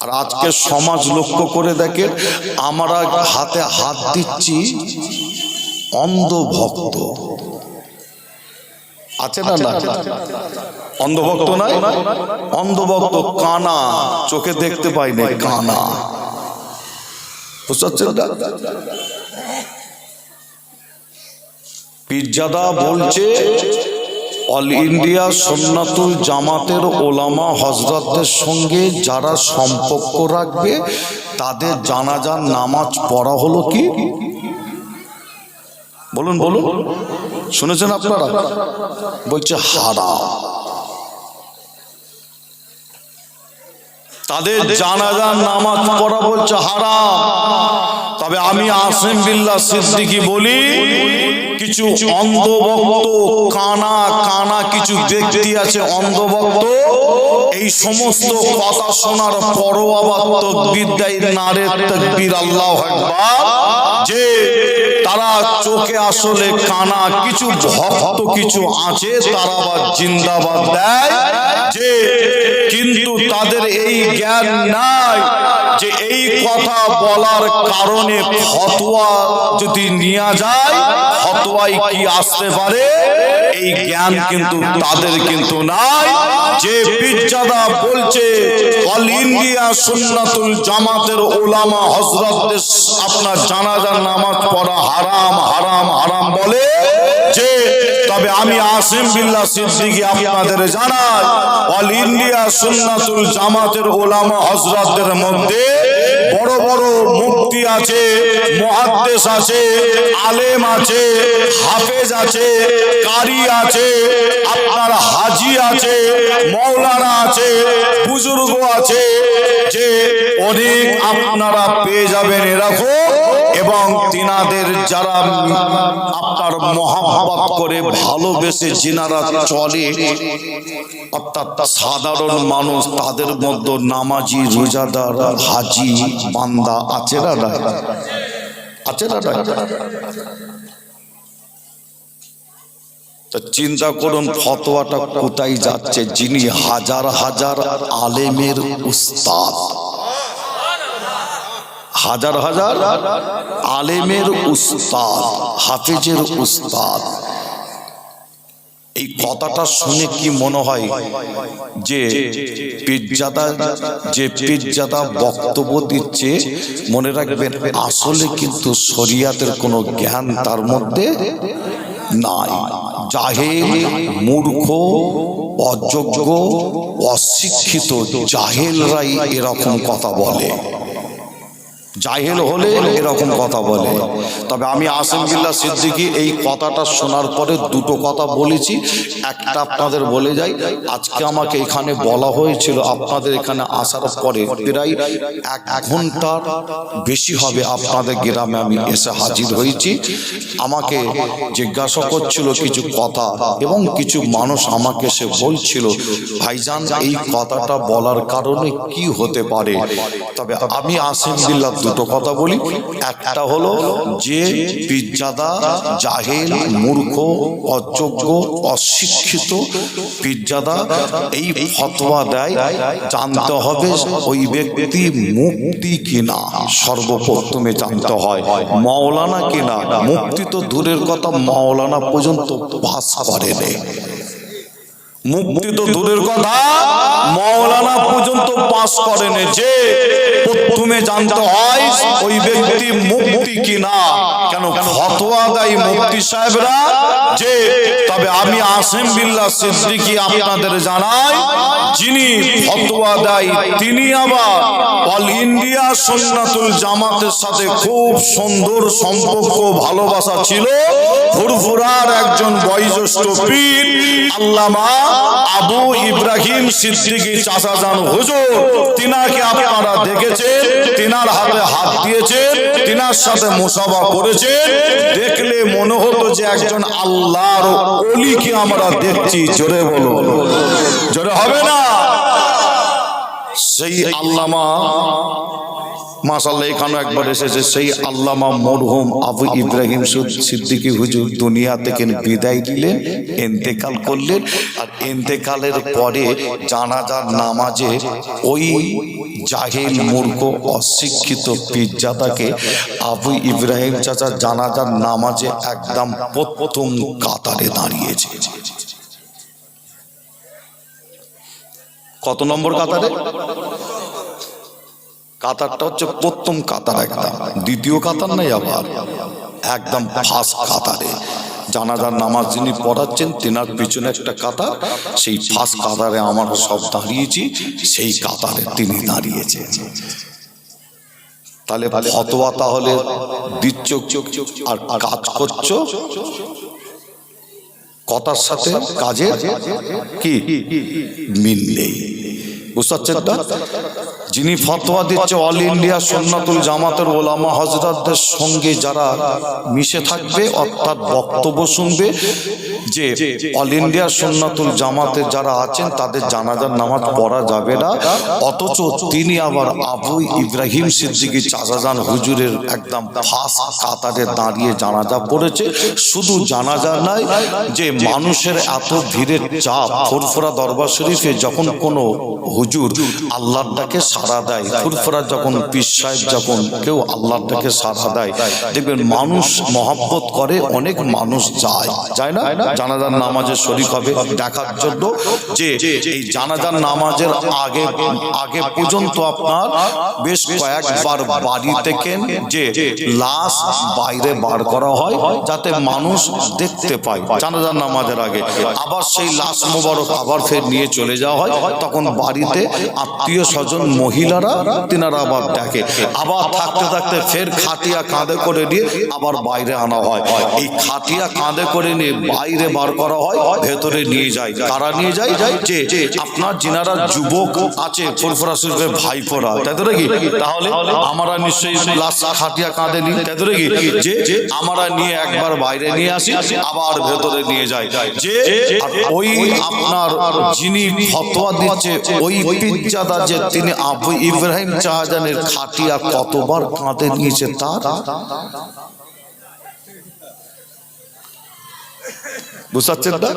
আর আজকে সমাজ লক্ষ্য করে দেখেন, আমরা হাতে হাত দিচ্ছি অন্ধভক্ত আছে না? না, অন্ধভক্ত নাই, অন্ধভক্ত কানা, চোখে দেখতে পাই না, কানা। বুঝতে পারছেন? পীরজাদা বলছে অল ইন্ডিয়া সুন্নাতুল জামাতের ওলামা হযরতদের সঙ্গে যারা সম্পর্ক রাখবে তাদের জানাজার নামাজ পড়া হলো কি? বলুন বলুন, শুনেছেন আপনারা? বলছে হারাম। তাদের জানাজার নামাজ পড়া বলছে হারাম। তবে আমি আসিম বিল্লাহ সিদ্দিকী বলি, কিছু অন্ধভক্ত কানা কানা কিছু ব্যক্তি আছে অন্ধভক্ত, এই সমস্ত কথা শোনার পরও আবার তাকবীর দেয়, নারে তাকবীর, আল্লাহু আকবার, যে তারা চোখে আসলে কানা, কিছু ভক্ত কিছু আছে তারা আবার জিন্দাবাদ দেয়, যে কিন্তু তাদের এই জ্ঞান নাই যে এই কথা বলার কারণে ফতোয়া যদি নেওয়া যায় ফতোয়ায় কি আসতে পারে, এই জ্ঞান কিন্তু তাদের কিন্তু নাই। যে পীরজাদা বলছে অল ইন্ডিয়া সুন্নাতুল জামাতের ওলামা হযরতদের আপনার জানাজার নামাজ পড়া হারাম হারাম হারাম বলে, যে তবে আমি আসিম বিল্লাহ সিদ্দিকী আপনাদের জানাই অল ইন্ডিয়া সুন্নাতুল জামাতের ওলামা হযরতদের মধ্যে বড় বড় মুফতি আছে, মুহাদ্দিস আছে, আলেম আছে, হাফেজ আছে, কারি আছে, আপনার হাজি আছে, মাওলানা আছে, বুজুর্গ আছে, যে অনেক আপনারা পেয়ে যাবেন এরকম। এবং তিনাদের যারা আপনার মহব্বত করে ভালোবেসে যিনারা চলে, অর্থাৎ সাধারণ মানুষ, তাদের মধ্যে নামাজি, রোজাদার, হাজি, বান্দা আছে না? আছে না? চিন্তা করুন ফতোয়াটা কোথায় যাচ্ছে। যিনি হাজার হাজার আলেমের উস্তাদ, হাজার হাজার আলেমের উস্তাদ, হাফেজের উস্তাদ, এই কথাটা শুনে কি মনে হয় যে পীরজাদা বক্তব্য দিচ্ছে, মনে রাখবেন আসলে কিন্তু শরিয়াতের কোনো জ্ঞান তার মধ্যে নাই। জাহেল, মূর্খ, অযোগ্য, অশিক্ষিত জাহেলরাই এরকম কথা বলে, জাহেল হলে এরকম কথা বলে। তবে আমি আসিম বিল্লাহ সিদ্দিকী এই কথাটা শোনার পরে দুটো কথা বলেছি। একটা আপনাদের বলে যাই, আজকে আমাকে এখানে বলা হয়েছিল আপনাদের এখানে আসার পরে প্রায় 1 ঘন্টার বেশি হবে আপনাদের গ্রামে আমি এসে হাজির হয়েছি। আমাকে জিজ্ঞাসা করছিল কিছু কথা, এবং কিছু মানুষ আমাকে এসে বলছিল ভাইজান এই কথাটা বলার কারণে কি হতে পারে। তবে আমি আসিম বিল্লাহ দুটো কথা বলি। একটা হলো যে পীরজাদা জাহেল, মূর্খ, অযোগ্য, অশিক্ষিত পীরজাদা এই ফতোয়া দেয়, জানতে হবে ওই ব্যক্তি মুফতি কিনা, সর্বপ্রথমে জানতে হয় মাওলানা কিনা। মুফতি তো দূরের কথা, মাওলানা পর্যন্ত পাস করেনি। মুফতি তো দূরের কথা, মাওলানা পর্যন্ত পাস করেনি। যে প্রথমে জানতে হয় ওই ব্যক্তি মুফতি কিনা। কেন ফতোয়া দেয় মুফতি সাহেবরা যে। তবে আমি আসিম বিল্লাহ সিদ্দিকী আপনাদের জানাই, যিনি ফতোয়া দেয় তিনি আবার অল ইন্ডিয়া সুন্নাতুল জামাতের সাথে খুব সুন্দর সম্পর্ক, ভালোবাসা ছিল। ফুরফুরার একজন বয়োজ্যেষ্ঠ পীর আল্লামা আবু ইব্রাহিম সিদ্দিকী চাচাজান হুজুর, তিনাকে আপনারা দেখেছেন, তিনার হাতে হাত দিয়েছেন, তিনার সাথে মুসাফা করেছেন। দেখলে মনে হতো যে একজন আল্লাহর ওলিকে আমরা দেখছি। জোরে বলো, জোরে হবে না? সেই আল্লামা মাশাআল্লাহ এখানেও একবার এসেছে সেই আল্লামা মরহুম আবু ইব্রাহিম সিদ্দিকী হুজুর দুনিয়া থেকে বিদায় দিলেন, ইন্তেকাল করলেন। আর ইন্তেকালের পরে জানাজার নামাজে ওই জাহিল মূর্খ অশিক্ষিত পীরজাদাকে আবু ইব্রাহিম চাচা জানাজার নামাজে একদম প্রথম কাতারে দাঁড়িয়েছে। কত নম্বর কাতারে? কাতারটা হচ্ছে প্রথম কাতার, একদম দ্বিতীয় কাতার নাই, আবার একদম ফার্স্ট কাতারে জানাজার নামাজ যিনি পড়াচ্ছেন তেনার পিছনে একটা কাতার, সেই ফার্স্ট কাতারে আমরা সব দাঁড়িয়েছি, সেই কাতারে তিনি দাঁড়িয়েছে। তাহলে ফতোয়া তাহলে দিচ্ছ আর কাজ করছো, কথার সাথে কাজের কি মিল নেই, বুঝতে পারছেন না? যিনি ফতোয়া দিচ্ছে অল ইন্ডিয়া সুন্নাতুল জামাতের ওলামা হযরতদের সঙ্গে যারা মিশে থাকবে, অর্থাৎ বক্তব্য শুনবে, যে অল ইন্ডিয়া সুন্নাতুল জামাতে যারা আছেন তাদের জানাজার নামাজ পড়া যাবে না, অথচ তিনি আবার আবু ইব্রাহিম সিদ্দিকী চাচাজান হুজুরের একদম ফার্স্ট কাতারে দাঁড়িয়ে জানাজা পড়েছে। শুধু জানাজা নয়, যে মানুষের এত ভিড়ের চাপ, ফুরফুরা দরবার শরীফে যখন কোনো হুজুর আল্লাহর ডাকে সাড়া দেয়, ফুরফুরা যখন পীর সাহেব যখন কেউ আল্লাহর ডাকে সাড়া দেয়, দেখবেন মানুষ মহব্বত করে, অনেক মানুষ যায় না জানাজার নামাজে শরীক হবে দেখার জন্য। যে এই জানাজার নামাজের আগে পর্যন্ত আপনার বেশ কয়েকবার বাড়ি থেকে যে লাশ বাইরে বার করা হয়, যাতে মানুষ দেখতে পায় জানাজার নামাজের আগে। আবার সেই লাশ মোবারক আবার ফের নিয়ে চলে যাওয়া হয়, তখন বাড়িতে আত্মীয় স্বজন মহিলারা তিনারা আবার দেখে, আবার থাকতে থাকতে ফের খাটিয়া কাঁধে করে নিয়ে আবার বাইরে আনা হয়। এই খাটিয়া কাঁধে করে নিয়ে বাইরে বার করা হয়, ভেতরে নিয়ে যায়। কারা নিয়ে যায়? যে আপনার যিনারা যুবক আছে ফুরফুরা শরীফের ভাইপোরা, তাই তো নাকি? তাহলে আমরা নিশ্চয়ই লাশ খাটিয়া কাঁধে নিই, তাই তো নাকি? যে আমরা নিয়ে একবার বাইরে নিয়ে আসি, আবার ভেতরে নিয়ে যায়। যে ওই আপনার যিনি ফতোয়া দিচ্ছে ওই পীরজাদা, যে তিনি আবু ইব্রাহিম চাচাজানের খাটিয়া কতবার কাঁধে নিয়েছে তার বুঝাচ্ছেন না?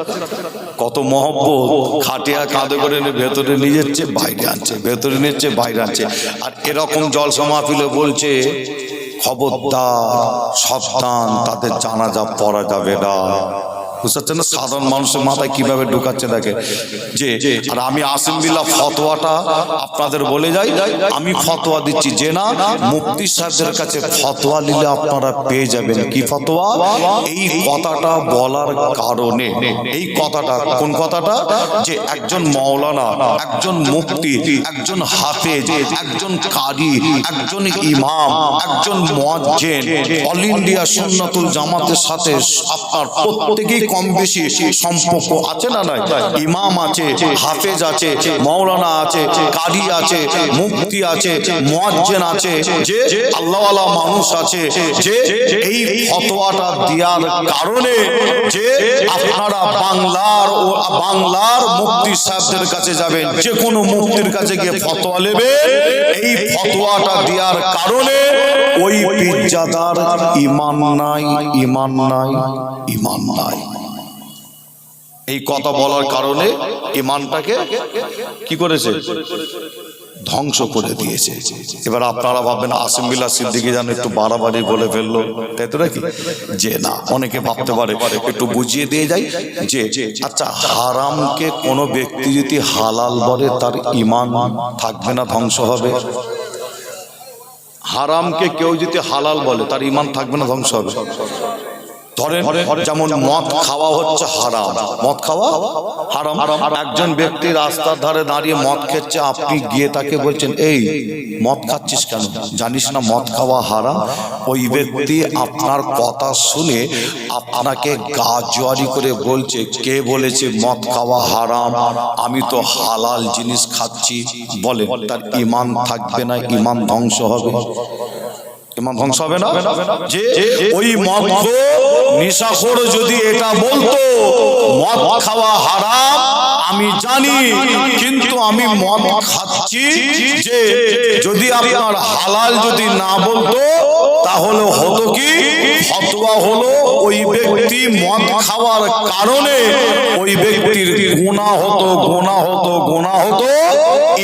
কত মহব্বত, খাটিয়া কাঁধে করে ভেতরে নিয়ে যাচ্ছে, বাইরে আনছে, ভেতরে নিচ্ছে, বাইরে আনছে। আর এরকম জলসা মাহফিলে বলছে খবরদার, সাবধান, তাদের জানাজা পড়া যাবে না। বুঝতে পারছেন না? সাধারণ মানুষের মাথায় কিভাবে ঢুকাচ্ছে দেখে। যে আর আমি আসিম বিল্লাহ ফতোয়াটা আপনাদের বলে যাই, আমি ফতোয়া দিচ্ছি যে না, মুফতি সাহেবদের কাছে ফতোয়া নিলে আপনারা পেয়ে যাবেন। কি ফতোয়া? এই কথাটা বলার কারণে, এই কথাটা কোন কথাটা? যে একজন মাওলানা, একজন মুফতি, একজন হাফেজ, একজন কারি, একজন ইমাম, একজন মুয়াজ্জিন অল ইন্ডিয়া সুন্নাতুল জামাতের সাথে আপনার প্রত্যেকেই কম বেশি সম্পর্ক আছে না নাই? ইমাম আছে, হাফেজ আছে, মাওলানা আছে, কারি আছে, মুফতি আছে, মুয়াজ্জিন আছে, যে আল্লাহওয়ালা মানুষ আছে। যে এই ফতোয়াটা দেওয়ার কারণে যে আপনারা বাংলার মুফতি সাহেবদের কাছে যাবেন, যে কোনো মুফতির কাছে গিয়ে ফতোয়া নেবেন, এই ফতোয়াটা দেওয়ার কারণে ওই পীরজাদার ঈমান নাই, ঈমান নাই, ঈমান নাই। এই কথা বলার কারণে ঈমানটাকে কি করেছে? ধ্বংস করে দিয়েছে। এবার আপনারা ভাববেন আসিম বিল্লাহ সিদ্দিকী যেন একটু বাড়াবাড়ি বলে ফেললো, তাই তো নাকি? যে না, অনেকে ভাবতে পারে, একটু বুঝিয়ে দিয়ে যাই যে আচ্ছা, হারামকে কোনো ব্যক্তি যদি হালাল বলে তার ঈমান থাকবে না, ধ্বংস হবে? হারামকে কেউ যদি হালাল বলে তার ঈমান থাকবে না, ধ্বংস হবে? ধরেন যেমন মদ খাওয়া হচ্ছে হারাম, মদ খাওয়া হারাম। একজন ব্যক্তি রাস্তার ধারে দাঁড়িয়ে মদ খেচ্ছে, আপনি গিয়ে তাকে বলছেন এই মদ খাচ্ছিস কেন, জানিস না মদ খাওয়া হারাম? ওই ব্যক্তি আপনার কথা শুনে আপনাকে গা জোয়ারি করে বলছে, কে বলেছে মদ খাওয়া হারাম? আমি তো হালাল জিনিস খাচ্ছি। বলে তার ঈমান থাকবে না, ঈমান ধ্বংস হবে। ঈমান ধ্বংস হবে না? যে ওই মদখোর নেশাখোর যদি এটা বলতো মদ খাওয়া হারাম আমি জানি, কিন্তু আমি মদ খাচ্ছি, যে যদি আপনার হালাল যদি না বলতো তাহলে হতো কি, ফতোয়া হলো ওই ব্যক্তি মদ খাওয়ার কারণে ওই ব্যক্তির গুনাহ হতো,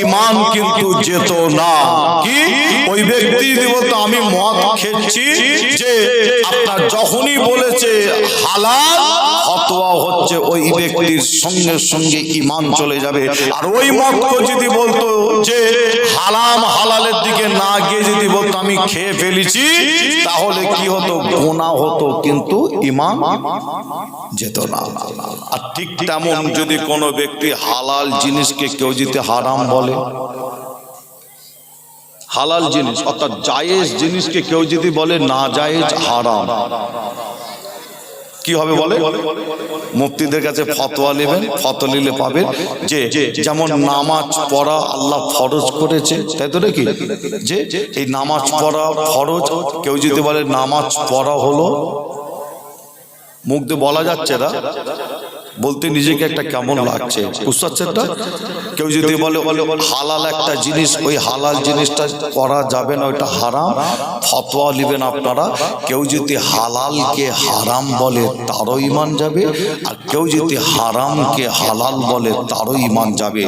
ঈমান কিন্তু যেত না। কি ওই ব্যক্তি বলতো আমি মদ খেয়েছি, যে আপনার যখনই বলেছে হালাল, ফতোয়া হচ্ছে ওই ব্যক্তির সঙ্গে সঙ্গে ঈমান চলে যাবে। আর ওই মদকে যদি বলতো যে হারাম হালালের দিকে না গিয়ে যদি বলতো আমি খেয়ে ফেলেছি, তাহলে কি হতো, গুনাহ হতো, কিন্তু ঈমান যেত না। আর ঠিক তেমন যদি কোনো ব্যক্তি হালাল জিনিসকে কেউ যদি হারাম বলে, হালাল জিনিস অর্থাৎ জায়েজ জিনিসকে কেউ যদি বলে না জায়েজ হারাম, কি হবে বলে? মুফতিদের কাছে ফতোয়া নেবেন, ফতোয়া নিলে পাবেন যে যেমন নামাজ পড়া আল্লাহ ফরজ করেছে, তাই তো নাকি, যে এই নামাজ পড়া ফরজ, কেউ যদি বলে নামাজ পড়া হলো, মুখ দিয়ে বলা যাচ্ছে না, বলতে নিজেকে একটা কেমন লাগছে, বুঝতে পারছেন না? কেউ যদি বলে হালাল একটা জিনিস, ওই হালাল জিনিসটা করা যাবে না, ওইটা হারাম, ফতোয়া নেবেন আপনারা। কেউ যদি হালালকে হারাম বলে তারও ঈমান যাবে, আর কেউ যদি হারামকে হালাল বলে তারও ঈমান যাবে।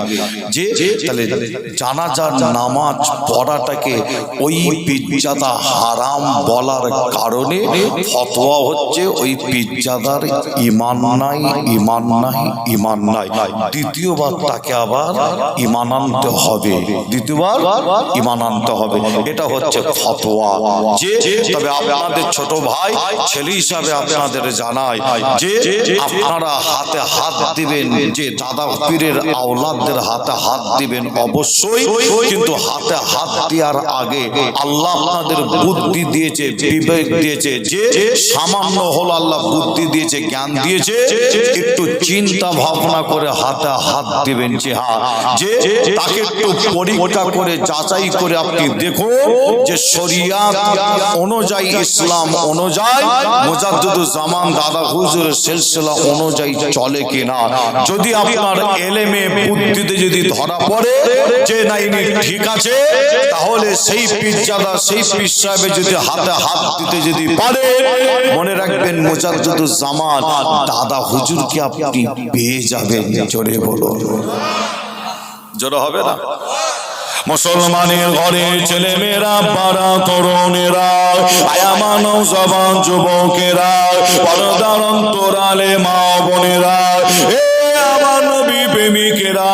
যে তাহলে জানাজার নামাজ পড়াটাকে ওই পিজ্জাদা হারাম বলার কারণে ফতোয়া হচ্ছে ওই পিজ্জাদার ঈমান নাই, ঈমান নাই, ঈমান নাই। দ্বিতীয়বার তাকে আবার ঈমান আনতে হবে, দ্বিতীয়বার ঈমান আনতে হবে। এটা হচ্ছে ফতোয়া। যে তবে আপনাদের ছোট ভাই ছেলে হিসাবে আপনাদের জানাই যে আপনারা হাতে হাত দিবেন, যে দাদা পীরের আওলাদদের হাতে হাত দিবেন অবশ্যই, কিন্তু হাতে হাত দেওয়ার আগে আল্লাহ আপনাদের বুদ্ধি দিয়েছে, বিবেক দিয়েছে, যে সামান্য হলো আল্লাহ বুদ্ধি দিয়েছে, জ্ঞান দিয়েছে, একটু চিন্তা ভাবনা করে হাতে হাত দিবেন। যে হ্যাঁ, যে তাকে একটু পরীক্ষা করে যাচাই করে আপনি দেখুন যে শরিয়াত অনুযায়ী, ইসলাম অনুযায়ী, মুজাদ্দিদুজ্জামান দাদা হুজুরের সিলসিলা অনুযায়ী চলে কিনা। যদি আপনার এলেমে বুদ্ধিতে যদি ধরা পড়ে যে না ইনি ঠিক আছে, তাহলে সেই পীরজাদা, সেই পীর সাহেব যদি হাতে হাত দিতে যদি পারে, মনে রাখবেন মুজাদ্দিদুজ্জামান দাদা হুজুরকে আপনি পেয়ে যাবেন। জোরে বলুন, জোরে হবে না? মুসলমানের ঘরে ছেলে মেয়েরা, পাড়া তরুণেরা, আয়া মানব জবান যুবকেরা, পর্দার অন্তরালে মা বোনেরা, আমার নবী প্রেমিকেরা,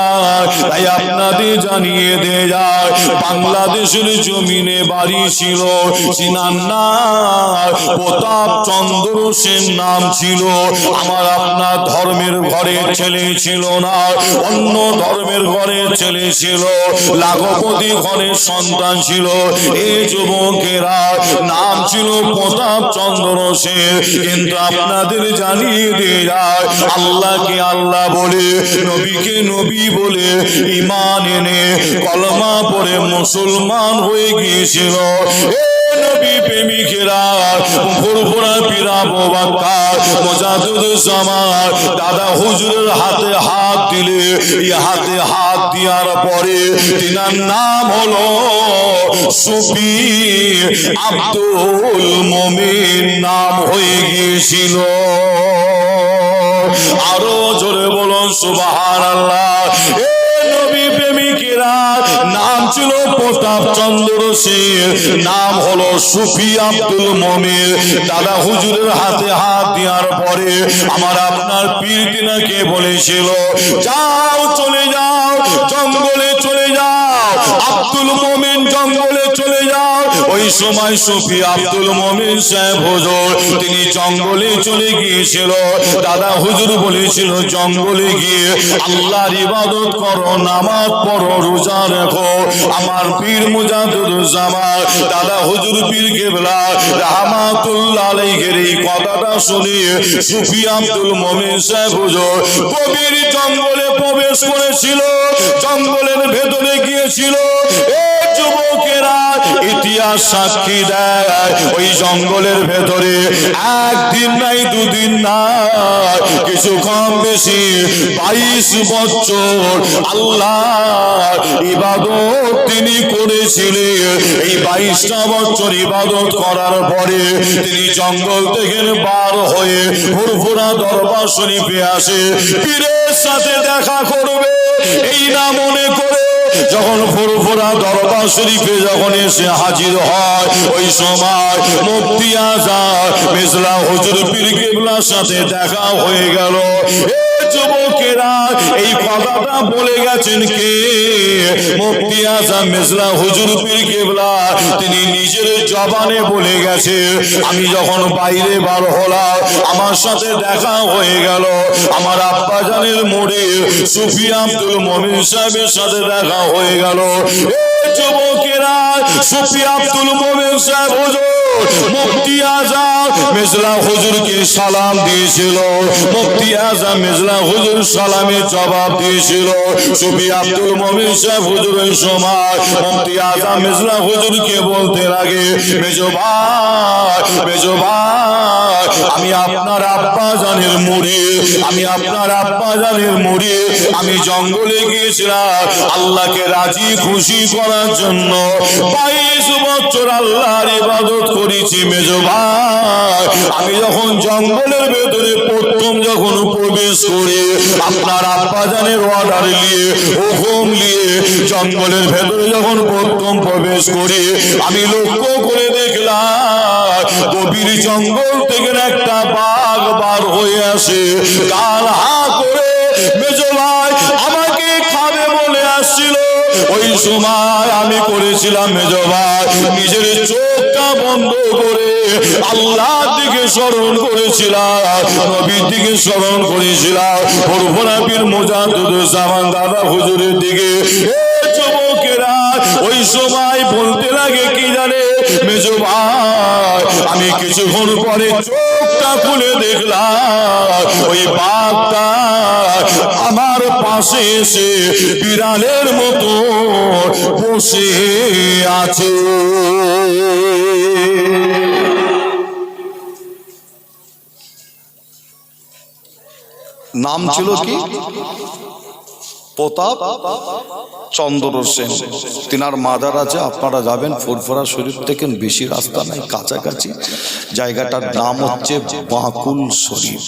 তাই আপনাদের জানিয়ে দে যায়, বাংলাদেশের জমিনে বাড়ি ছিল সিনান্নার প্রতাপ চন্দ্র সেন নাম ছিল। আমার আপনার ধর্মের ঘরে ছেলে ছিল না, অন্য ধর্মের ঘরে ছেলে ছিল, লাখপতি ঘরের সন্তান ছিল। এই যুবকেরা নাম ছিল প্রতাপ চন্দ্র সেন, কিন্তু আপনাদের জানিয়ে দিয়ে যায় আল্লাহকে আল্লাহ বলে, নবীকে নবী বলে ঈমান এনে কলমা পড়ে মুসলমান হয়ে গিয়েছিল। নবী প্রেমিকেরা, ফুরফুরা পীর আবু বকর মুজাদ্দিদুজ্জামান দাদা হুজুরের হাতে হাত দিলে, এই হাতে হাত দেওয়ার পরে তিনার নাম হলো সুফি আব্দুল মুমিন নাম হয়ে গিয়েছিল। আরো জোরে বলুন সুবহানাল্লাহ। নবী প্রেমিকেরা নাম ছিল প্রতাপ চন্দ্র সেন, নাম হলো সুফি আব্দুল মুমিন। দাদা হুজুরের হাতে হাত দেওয়ার পরে আমার আপনার পীর তিনাকে বলেছিল, যাও চলে যাও, জঙ্গলে চলে যাও, আব্দুল মুমিন জঙ্গলে চলে যাও। ওই সময় সুফি আব্দুল মুমিন সাহেব হুজুর তিনি জঙ্গলে চলে গিয়েছিল। দাদা হুজুর বলেছিল, জঙ্গলে গিয়ে আল্লাহর ইবাদত করো, নামাজ পড়ো, রোজা রাখো। আমার পীর মুজাদ্দিদুজ্জামান দাদা হুজুর পীর কেবলা রাহমাতুল্লাহ আলাইহির এই কথাটা শুনে সুফি আব্দুল মুমিন সাহেব হুজুর গভীর জঙ্গলে প্রবেশ করেছিল, জঙ্গলের ভেতরে গিয়েছিল। যুবকেরা, ইতিহাস ইতিহাস সাক্ষী দেয় ওই জঙ্গলের ভেতরে একদিন নাই দুদিন না কিছু কম বেশি 22 বছর আল্লাহ ইবাদত তিনি করেছিলেন। এই 22টা বছর ইবাদত করার পরে তিনি জঙ্গল থেকে বার হয়ে ফুরফুরা দরবার শরীফে আসে, পীরের সাথে দেখা করবে এই না মনে করে যখন ফুরফুরা দরবার শরীফে যখন এসে হাজির হয় ওই সময় মুফতি আজম মেজলা হুজুর পীর কেবলার সাথে দেখা হয়ে গেল। যুবকেরা এই কথাটা বলে গেছেন কে? মুফতি আজম মেজলা হুজুর পীর কেবলা তিনি নিজের জবানে বলে গেছে, আমি যখন বাইরে বার হলাম আমার সাথে দেখা হয়ে গেল আমার আব্বা জানের মোড়ে সুফি আব্দুল মুমিন সাহেবের সাথে দেখা হয়ে গেল। যুবকেরা সুফি আব্দুল মুমিন সাহেব হুজুর মুফতি আজম মেজলা হুজুরকে সালাম দিয়েছিল, মুফতি আজম মেজলা হুজুর সালামের জবাব দিয়েছিল। সুফি আব্দুল মুমিন সাহেব হুজুর ওই সময় মুফতি আজম মেজলা হুজুরকে বলতে লাগে, মেজো ভাই মেজো ভাই আমি আপনার আব্বা জানের মুরিদ, আমি আপনার আব্বা জানের মুরিদ, আমি জঙ্গলে গিয়েছিলাম আল্লাহকে রাজি খুশি করার জন্য 22 বছর আল্লাহর ইবাদত করেছি মেজো ভাই। আমি যখন জঙ্গলের ভেতরে প্রথম যখন প্রবেশ করি আপনার আব্বা জানের অর্ডার নিয়ে হুকুম নিয়ে জঙ্গলের ভেতরে যখন প্রথম প্রবেশ করি আমি লক্ষ্য করে দেখলাম গভীর জঙ্গল থেকে একটা বাঘ বার হয়ে আসে, কাল হা করে মেজো ভাই আমাকে খাবে বলে আসছিল। ওই সময় আমি করেছিলাম মেজো ভাই নিজের চোখটা বন্ধ করে আল্লাহর দিকে স্মরণ করেছিলাম, নবীর দিকে স্মরণ করেছিলাম, ফুরফুরা পীর মুজাদ্দিদুজ্জামান দাদা হুজুরের দিকে। যুবকেরা ওই সময় বলতে লাগে কি জানে মেজো ভাই আমি কিছুক্ষণ পরে চোখটা খুলে দেখলাম ওই বাঘটা আমার পাশে এসে বিড়ালের মতো বসে আছে। নাম ছিল কি? প্রতাপ চন্দ্র সেন। তিনার মাজার আছে, আপনারা যাবেন ফুরফুরা শরীফ থেকে বেশি রাস্তা নাই, কাছাকাছি। জায়গাটার নাম হচ্ছে বাকুল শরীফ।